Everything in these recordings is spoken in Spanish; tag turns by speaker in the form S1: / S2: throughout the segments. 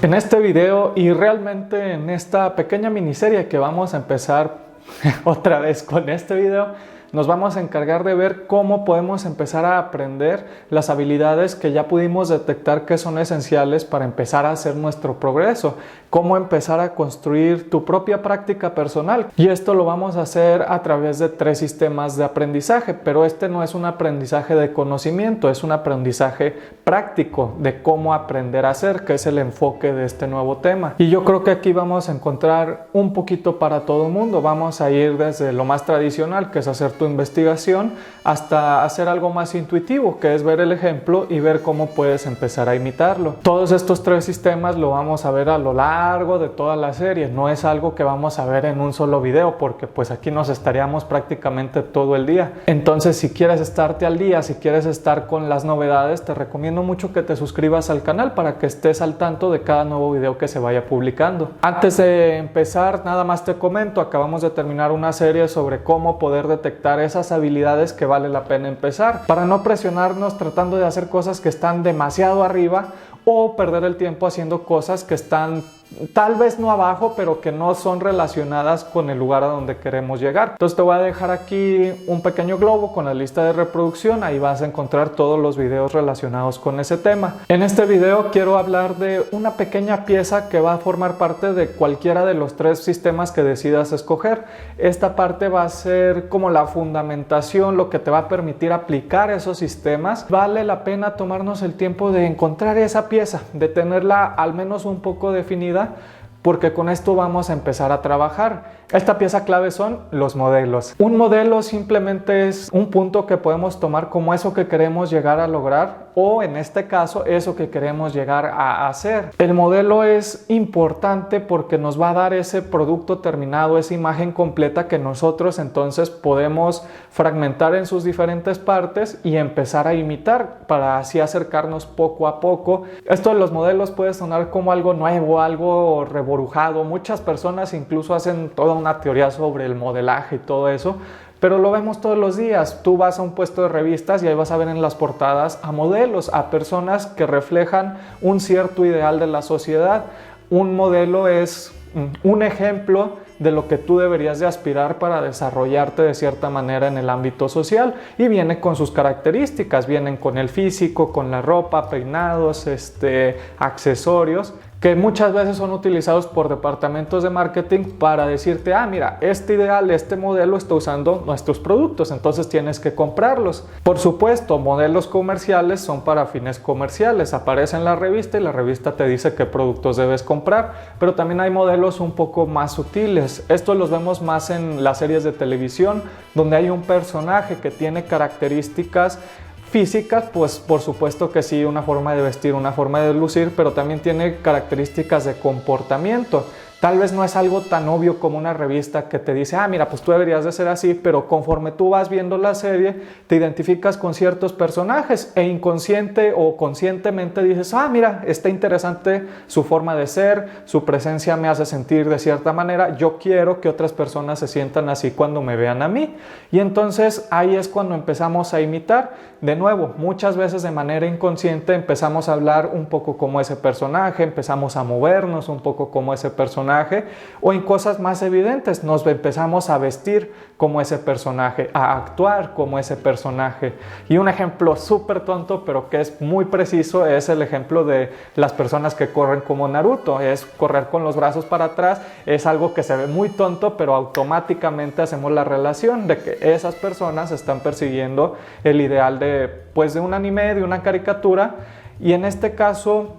S1: En este video y realmente en esta pequeña miniserie que vamos a empezar otra vez con este video, nos vamos a encargar de ver cómo podemos empezar a aprender las habilidades que ya pudimos detectar que son esenciales para empezar a hacer nuestro progreso, cómo empezar a construir tu propia práctica personal. Y esto lo vamos a hacer a través de 3 sistemas de aprendizaje, pero este no es un aprendizaje de conocimiento, es un aprendizaje práctico de cómo aprender a hacer, que es el enfoque de este nuevo tema. Y yo creo que aquí vamos a encontrar un poquito para todo el mundo. Vamos a ir desde lo más tradicional, que es hacer tu investigación, hasta hacer algo más intuitivo, que es ver el ejemplo y ver cómo puedes empezar a imitarlo. Todos estos 3 sistemas lo vamos a ver a lo largo de toda la serie, no es algo que vamos a ver en un solo video, porque pues aquí nos estaríamos prácticamente todo el día. Entonces, si quieres estarte al día, si quieres estar con las novedades, te recomiendo mucho que te suscribas al canal para que estés al tanto de cada nuevo video que se vaya publicando. Antes de empezar, nada más te comento, acabamos de terminar una serie sobre cómo poder detectar esas habilidades que vale la pena empezar, para no presionarnos tratando de hacer cosas que están demasiado arriba o perder el tiempo haciendo cosas que están tal vez no abajo, pero que no son relacionadas con el lugar a donde queremos llegar. Entonces te voy a dejar aquí un pequeño globo con la lista de reproducción, ahí vas a encontrar todos los videos relacionados con ese tema. En este video quiero hablar de una pequeña pieza que va a formar parte de cualquiera de los 3 sistemas que decidas escoger. Esta parte va a ser como la fundamentación, lo que te va a permitir aplicar esos sistemas. Vale la pena tomarnos el tiempo de encontrar esa pieza, de tenerla al menos un poco definida, porque con esto vamos a empezar a trabajar. Esta pieza clave son los modelos. Un modelo simplemente es un punto que podemos tomar como eso que queremos llegar a lograr, o en este caso eso que queremos llegar a hacer. El modelo es importante porque nos va a dar ese producto terminado, esa imagen completa que nosotros entonces podemos fragmentar en sus diferentes partes y empezar a imitar para así acercarnos poco a poco. Esto de los modelos puede sonar como algo nuevo, algo reborujado. Muchas personas incluso hacen toda una teoría sobre el modelaje y todo eso, pero lo vemos todos los días. Tú vas a un puesto de revistas y ahí vas a ver en las portadas a modelos, a personas que reflejan un cierto ideal de la sociedad. Un modelo es un ejemplo de lo que tú deberías de aspirar para desarrollarte de cierta manera en el ámbito social, y viene con sus características, vienen con el físico, con la ropa, peinados, accesorios, que muchas veces son utilizados por departamentos de marketing para decirte, mira, este ideal, este modelo está usando nuestros productos, entonces tienes que comprarlos. Por supuesto, modelos comerciales son para fines comerciales, aparece en la revista y la revista te dice qué productos debes comprar, pero también hay modelos un poco más sutiles. Estos los vemos más en las series de televisión, donde hay un personaje que tiene características físicas, pues por supuesto que sí, una forma de vestir, una forma de lucir, pero también tiene características de comportamiento. Tal vez no es algo tan obvio como una revista que te dice, mira, pues tú deberías de ser así, pero conforme tú vas viendo la serie, te identificas con ciertos personajes e inconsciente o conscientemente dices, mira, está interesante su forma de ser, su presencia me hace sentir de cierta manera, yo quiero que otras personas se sientan así cuando me vean a mí. Y entonces ahí es cuando empezamos a imitar. De nuevo, muchas veces de manera inconsciente empezamos a hablar un poco como ese personaje, empezamos a movernos un poco como ese personaje, o en cosas más evidentes nos empezamos a vestir como ese personaje, a actuar como ese personaje. Y un ejemplo súper tonto, pero que es muy preciso, es el ejemplo de las personas que corren como Naruto. Es correr con los brazos para atrás, es algo que se ve muy tonto, pero automáticamente hacemos la relación de que esas personas están persiguiendo el ideal de un anime, de una caricatura. Y en este caso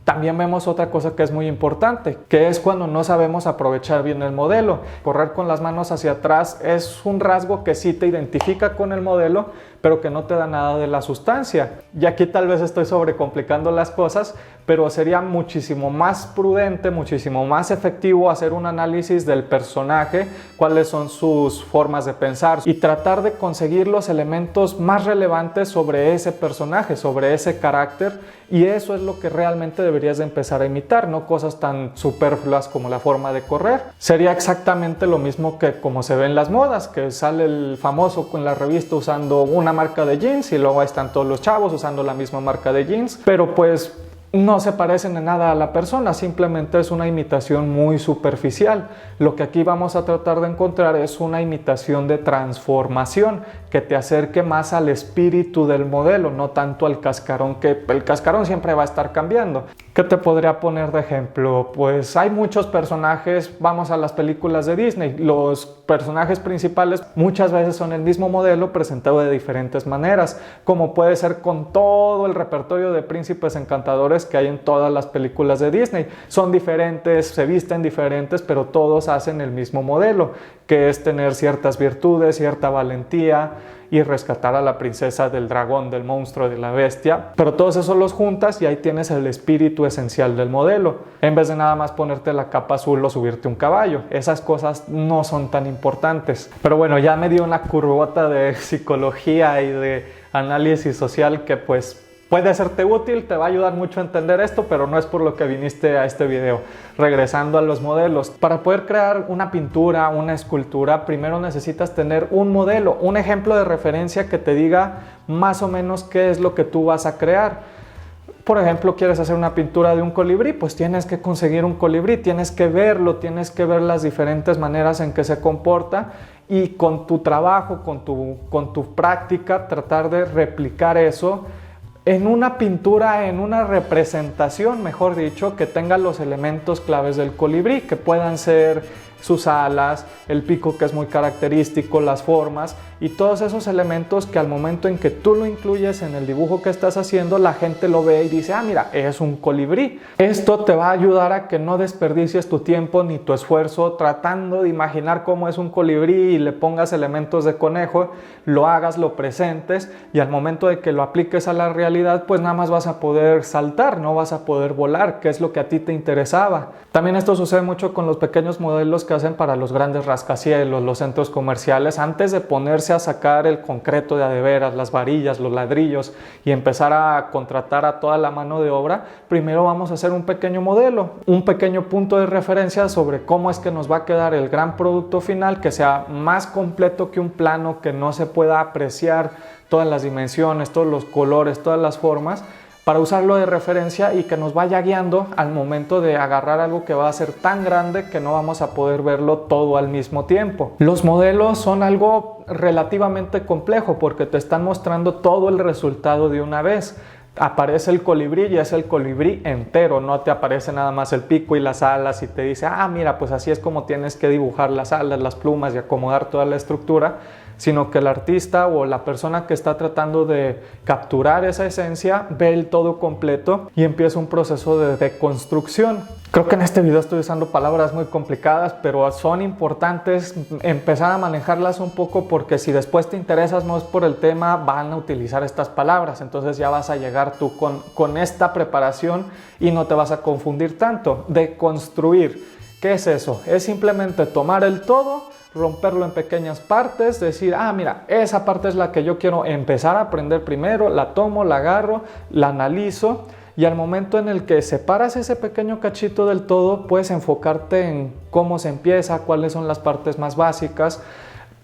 S1: también vemos otra cosa que es muy importante, que es cuando no sabemos aprovechar bien el modelo. Correr con las manos hacia atrás es un rasgo que sí te identifica con el modelo, pero que no te da nada de la sustancia. Y aquí tal vez estoy sobrecomplicando las cosas, pero sería muchísimo más prudente, muchísimo más efectivo hacer un análisis del personaje, cuáles son sus formas de pensar y tratar de conseguir los elementos más relevantes sobre ese personaje, sobre ese carácter, y eso es lo que realmente deberías de empezar a imitar, no cosas tan superfluas como la forma de correr. Sería exactamente lo mismo que como se ve en las modas, que sale el famoso con la revista usando una marca de jeans y luego ahí están todos los chavos usando la misma marca de jeans, pero pues no se parecen en nada a la persona, simplemente es una imitación muy superficial. Lo que aquí vamos a tratar de encontrar es una imitación de transformación que te acerque más al espíritu del modelo, no tanto al cascarón, que el cascarón siempre va a estar cambiando. ¿Qué te podría poner de ejemplo? Pues hay muchos personajes, vamos a las películas de Disney, los personajes principales muchas veces son el mismo modelo presentado de diferentes maneras, como puede ser con todo el repertorio de príncipes encantadores que hay en todas las películas de Disney. Son diferentes, se visten diferentes, pero todos hacen el mismo modelo, que es tener ciertas virtudes, cierta valentía y rescatar a la princesa del dragón, del monstruo, de la bestia. Pero todos esos los juntas y ahí tienes el espíritu esencial del modelo, en vez de nada más ponerte la capa azul o subirte un caballo. Esas cosas no son tan importantes. Pero bueno, ya me dio una curvota de psicología y de análisis social que pues puede serte útil, te va a ayudar mucho a entender esto, pero no es por lo que viniste a este video. Regresando a los modelos, para poder crear una pintura, una escultura, primero necesitas tener un modelo, un ejemplo de referencia que te diga más o menos qué es lo que tú vas a crear. Por ejemplo, quieres hacer una pintura de un colibrí, pues tienes que conseguir un colibrí, tienes que verlo, tienes que ver las diferentes maneras en que se comporta y con tu trabajo, con tu práctica, tratar de replicar eso en una pintura, en una representación, mejor dicho, que tenga los elementos claves del colibrí, que puedan ser sus alas, el pico que es muy característico, las formas y todos esos elementos que al momento en que tú lo incluyes en el dibujo que estás haciendo, la gente lo ve y dice, ah, mira, es un colibrí. Esto te va a ayudar a que no desperdicies tu tiempo ni tu esfuerzo tratando de imaginar cómo es un colibrí y le pongas elementos de conejo, lo hagas, lo presentes y al momento de que lo apliques a la realidad, pues nada más vas a poder saltar, no vas a poder volar, que es lo que a ti te interesaba. También esto sucede mucho con los pequeños modelos que hacen para los grandes rascacielos, los centros comerciales. Antes de ponerse a sacar el concreto de a de veras, las varillas, los ladrillos y empezar a contratar a toda la mano de obra, primero vamos a hacer un pequeño modelo, un pequeño punto de referencia sobre cómo es que nos va a quedar el gran producto final, que sea más completo que un plano, que no se pueda apreciar todas las dimensiones, todos los colores, todas las formas, para usarlo de referencia y que nos vaya guiando al momento de agarrar algo que va a ser tan grande que no vamos a poder verlo todo al mismo tiempo. Los modelos son algo relativamente complejo porque te están mostrando todo el resultado de una vez. Aparece el colibrí y es el colibrí entero, no te aparece nada más el pico y las alas y te dice, ah, mira, pues así es como tienes que dibujar las alas, las plumas y acomodar toda la estructura, sino que el artista o la persona que está tratando de capturar esa esencia ve el todo completo y empieza un proceso de deconstrucción. Creo que en este video estoy usando palabras muy complicadas, pero son importantes empezar a manejarlas un poco porque si después te interesas no es por el tema, van a utilizar estas palabras, entonces ya vas a llegar tú con esta preparación y no te vas a confundir tanto. Deconstruir, ¿qué es eso? Es simplemente tomar el todo, romperlo en pequeñas partes, decir, ah, mira, esa parte es la que yo quiero empezar a aprender primero, la tomo, la agarro, la analizo y al momento en el que separas ese pequeño cachito del todo, puedes enfocarte en cómo se empieza, cuáles son las partes más básicas.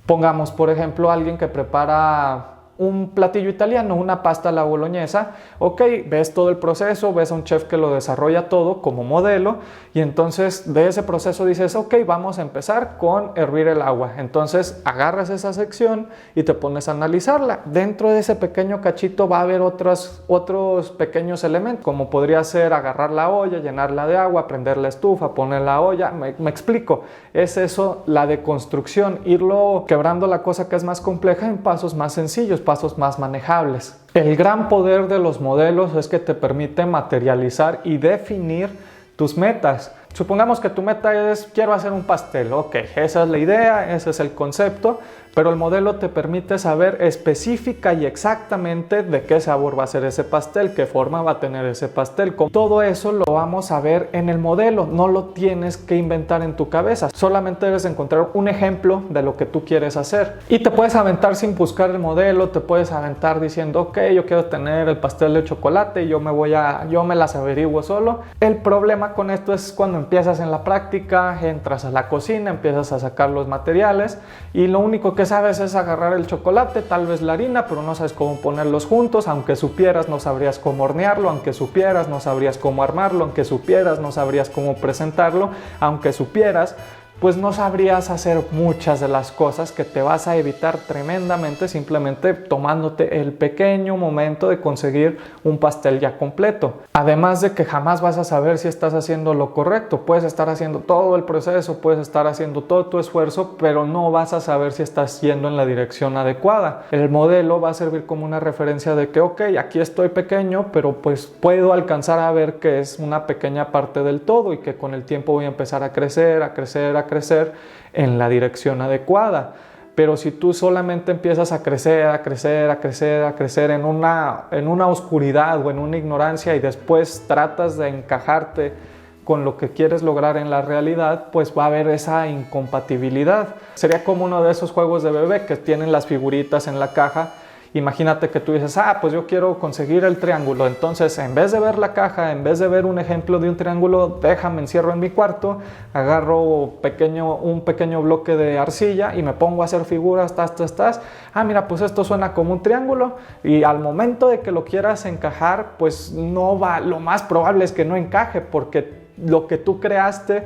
S1: Pongamos, por ejemplo, alguien que prepara un platillo italiano, una pasta a la boloñesa, ok, ves todo el proceso, ves a un chef que lo desarrolla todo como modelo y entonces de ese proceso dices, ok, vamos a empezar con hervir el agua. Entonces agarras esa sección y te pones a analizarla. Dentro de ese pequeño cachito va a haber otros pequeños elementos, como podría ser agarrar la olla, llenarla de agua, prender la estufa, poner la olla, me explico. Es eso, la deconstrucción, irlo quebrando la cosa que es más compleja en pasos más sencillos, pasos más manejables. El gran poder de los modelos es que te permite materializar y definir tus metas. Supongamos que tu meta es quiero hacer un pastel, ok, esa es la idea, ese es el concepto, pero el modelo te permite saber específica y exactamente de qué sabor va a ser ese pastel, qué forma va a tener ese pastel. Todo eso lo vamos a ver en el modelo, no lo tienes que inventar en tu cabeza, solamente debes encontrar un ejemplo de lo que tú quieres hacer. Y te puedes aventar sin buscar el modelo, te puedes aventar diciendo, ok, yo quiero tener el pastel de chocolate y yo me las averiguo solo. El problema con esto es cuando empiezas en la práctica, entras a la cocina, empiezas a sacar los materiales y lo único que que sabes es agarrar el chocolate, tal vez la harina, pero no sabes cómo ponerlos juntos. Aunque supieras, no sabrías cómo hornearlo. Aunque supieras, no sabrías cómo armarlo. Aunque supieras, no sabrías cómo presentarlo. Aunque supieras, pues no sabrías hacer muchas de las cosas que te vas a evitar tremendamente simplemente tomándote el pequeño momento de conseguir un pastel ya completo. Además de que jamás vas a saber si estás haciendo lo correcto. Puedes estar haciendo todo el proceso, puedes estar haciendo todo tu esfuerzo, pero no vas a saber si estás yendo en la dirección adecuada. El modelo va a servir como una referencia de que, ok, aquí estoy pequeño, pero pues puedo alcanzar a ver que es una pequeña parte del todo y que con el tiempo voy a empezar a crecer en la dirección adecuada. Pero si tú solamente empiezas a crecer en una oscuridad o en una ignorancia y después tratas de encajarte con lo que quieres lograr en la realidad, pues va a haber esa incompatibilidad. Sería como uno de esos juegos de bebé que tienen las figuritas en la caja. Imagínate que tú dices, pues yo quiero conseguir el triángulo, entonces en vez de ver la caja, en vez de ver un ejemplo de un triángulo, me encierro en mi cuarto, agarro un pequeño bloque de arcilla y me pongo a hacer figuras, mira, pues esto suena como un triángulo, y al momento de que lo quieras encajar, pues no va, lo más probable es que no encaje, porque lo que tú creaste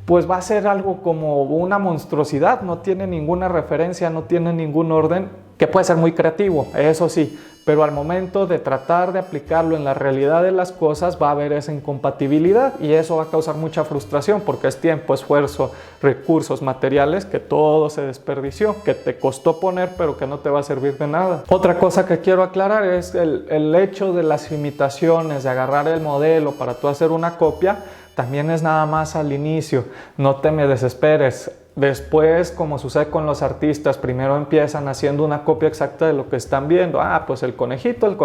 S1: pues va a ser algo como una monstruosidad, no tiene ninguna referencia, no tiene ningún orden, que puede ser muy creativo, eso sí, pero al momento de tratar de aplicarlo en la realidad de las cosas va a haber esa incompatibilidad y eso va a causar mucha frustración porque es tiempo, esfuerzo, recursos, materiales que todo se desperdició, que te costó poner pero que no te va a servir de nada. Otra cosa que quiero aclarar es el hecho de las imitaciones, de agarrar el modelo para tú hacer una copia, también es nada más al inicio, no te me desesperes. Después, como sucede con los artistas, primero empiezan haciendo una copia exacta de lo que están viendo. Pues el conejito, el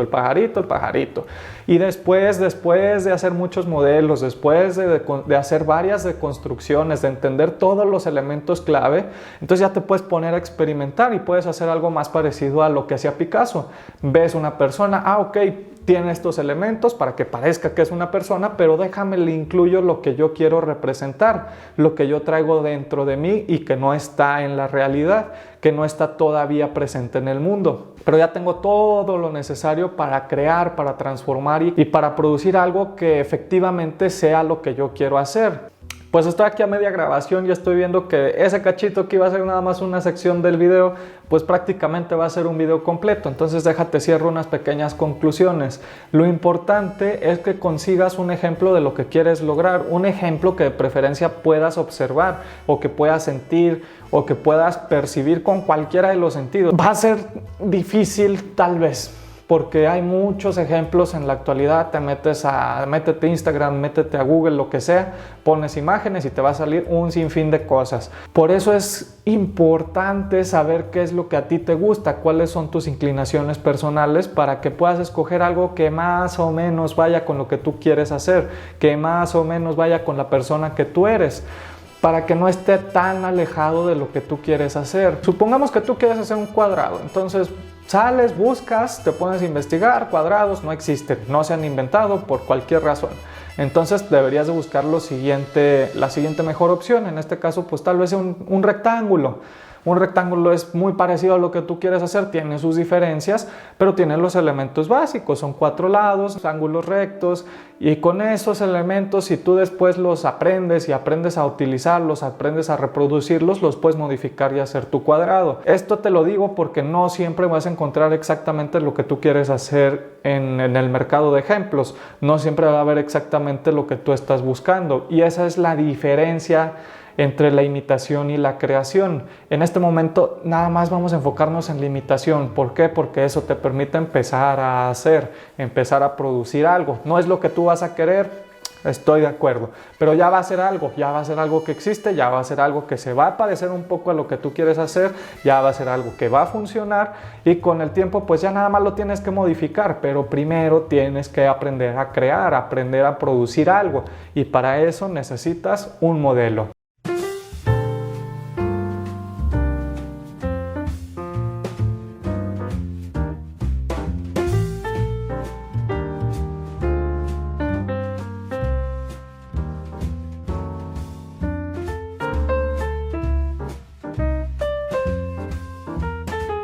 S1: pajarito. Y después de hacer muchos modelos, después de hacer varias deconstrucciones, de entender todos los elementos clave, entonces ya te puedes poner a experimentar y puedes hacer algo más parecido a lo que hacía Picasso. Ves una persona, ok, tiene estos elementos para que parezca que es una persona, pero déjame le incluyo lo que yo quiero representar, lo que yo traigo dentro de mí y que no está en la realidad, que no está todavía presente en el mundo. Pero ya tengo todo lo necesario para crear, para transformar y para producir algo que efectivamente sea lo que yo quiero hacer. Pues estoy aquí a media grabación y estoy viendo que ese cachito que iba a ser nada más una sección del video, pues prácticamente va a ser un video completo. Entonces déjate cierro unas pequeñas conclusiones. Lo importante es que consigas un ejemplo de lo que quieres lograr, un ejemplo que de preferencia puedas observar o que puedas sentir o que puedas percibir con cualquiera de los sentidos. Va a ser difícil tal vez, porque hay muchos ejemplos en la actualidad. Métete a Instagram, métete a Google, lo que sea, pones imágenes y te va a salir un sinfín de cosas. Por eso es importante saber qué es lo que a ti te gusta, cuáles son tus inclinaciones personales para que puedas escoger algo que más o menos vaya con lo que tú quieres hacer, que más o menos vaya con la persona que tú eres, para que no esté tan alejado de lo que tú quieres hacer. Supongamos que tú quieres hacer un cuadrado, entonces sales, buscas, te pones a investigar, cuadrados no existen, no se han inventado por cualquier razón. Entonces deberías de buscar la siguiente mejor opción, en este caso pues tal vez un rectángulo. Un rectángulo es muy parecido a lo que tú quieres hacer, tiene sus diferencias, pero tiene los elementos básicos, son 4 lados, ángulos rectos, y con esos elementos, si tú después los aprendes y aprendes a utilizarlos, aprendes a reproducirlos, los puedes modificar y hacer tu cuadrado. Esto te lo digo porque no siempre vas a encontrar exactamente lo que tú quieres hacer en el mercado de ejemplos, no siempre va a haber exactamente lo que tú estás buscando, y esa es la diferencia entre la imitación y la creación. En este momento nada más vamos a enfocarnos en la imitación. ¿Por qué? Porque eso te permite empezar a hacer, empezar a producir algo. No es lo que tú vas a querer, estoy de acuerdo, pero ya va a ser algo que existe, ya va a ser algo que se va a parecer un poco a lo que tú quieres hacer, ya va a ser algo que va a funcionar, y con el tiempo pues ya nada más lo tienes que modificar, pero primero tienes que aprender a crear, aprender a producir algo, y para eso necesitas un modelo.